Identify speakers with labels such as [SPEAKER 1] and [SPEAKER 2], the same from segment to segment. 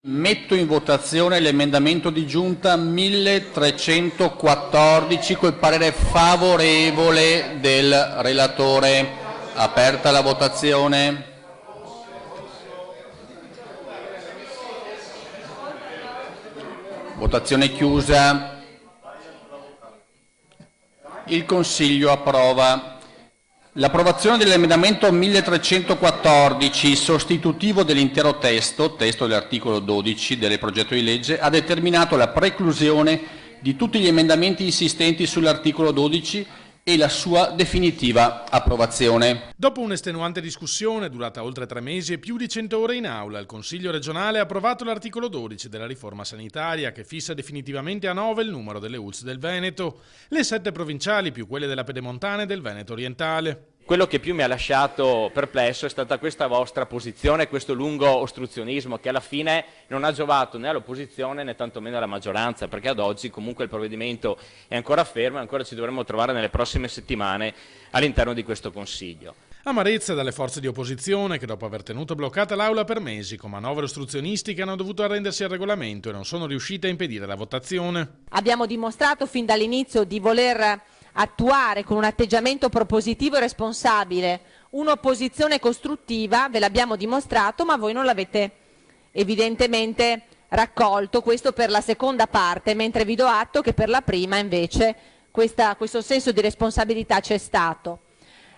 [SPEAKER 1] Metto in votazione l'emendamento di giunta 1314 col parere favorevole del relatore. Aperta la votazione. Votazione chiusa. Il Consiglio approva. L'approvazione dell'emendamento 1314, sostitutivo dell'intero testo dell'articolo 12 del progetto di legge, ha determinato la preclusione di tutti gli emendamenti insistenti sull'articolo 12 e la sua definitiva approvazione.
[SPEAKER 2] Dopo un'estenuante discussione durata oltre 3 mesi e più di 100 ore in aula, il Consiglio regionale ha approvato l'articolo 12 della riforma sanitaria che fissa definitivamente a 9 il numero delle ULSS del Veneto, le 7 provinciali più quelle della Pedemontana e del Veneto orientale.
[SPEAKER 3] Quello che più mi ha lasciato perplesso è stata questa vostra posizione, questo lungo ostruzionismo che alla fine non ha giovato né all'opposizione né tantomeno alla maggioranza, perché ad oggi comunque il provvedimento è ancora fermo e ancora ci dovremo trovare nelle prossime settimane all'interno di questo Consiglio.
[SPEAKER 2] Amarezza dalle forze di opposizione che dopo aver tenuto bloccata l'Aula per mesi con manovre ostruzionistiche hanno dovuto arrendersi al regolamento e non sono riuscite a impedire la votazione.
[SPEAKER 4] Abbiamo dimostrato fin dall'inizio di voler attuare con un atteggiamento propositivo e responsabile un'opposizione costruttiva, ve l'abbiamo dimostrato, ma voi non l'avete evidentemente raccolto, questo per la seconda parte, mentre vi do atto che per la prima invece questo senso di responsabilità c'è stato.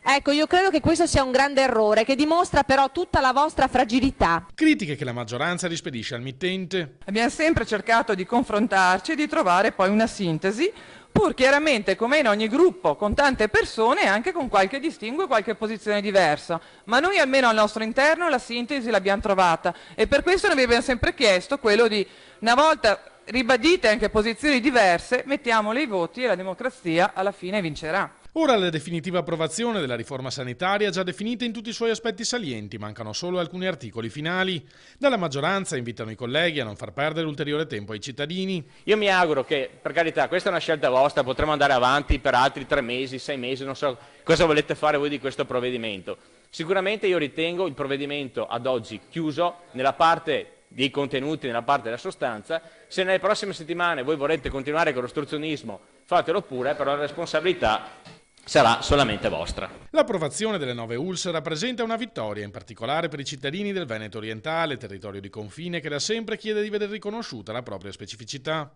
[SPEAKER 4] Ecco, io credo che questo sia un grande errore che dimostra però tutta la vostra fragilità.
[SPEAKER 2] Critiche che la maggioranza rispedisce al mittente.
[SPEAKER 5] Abbiamo sempre cercato di confrontarci e di trovare poi una sintesi, pur chiaramente come in ogni gruppo, con tante persone e anche con qualche distinguo e qualche posizione diversa. Ma noi almeno al nostro interno la sintesi l'abbiamo trovata e per questo noi vi abbiamo sempre chiesto quello di, una volta ribadite anche posizioni diverse, mettiamole ai voti e la democrazia alla fine vincerà.
[SPEAKER 2] Ora la definitiva approvazione della riforma sanitaria già definita in tutti i suoi aspetti salienti, mancano solo alcuni articoli finali. Dalla maggioranza invitano i colleghi a non far perdere ulteriore tempo ai cittadini.
[SPEAKER 3] Io mi auguro che, per carità, questa è una scelta vostra, potremo andare avanti per altri 3 mesi, 6 mesi, non so cosa volete fare voi di questo provvedimento. Sicuramente io ritengo il provvedimento ad oggi chiuso nella parte dei contenuti, nella parte della sostanza. Se nelle prossime settimane voi vorrete continuare con l'ostruzionismo, fatelo pure, però la responsabilità sarà solamente vostra.
[SPEAKER 2] L'approvazione delle 9 ULSS rappresenta una vittoria, in particolare per i cittadini del Veneto orientale, territorio di confine che da sempre chiede di vedere riconosciuta la propria specificità.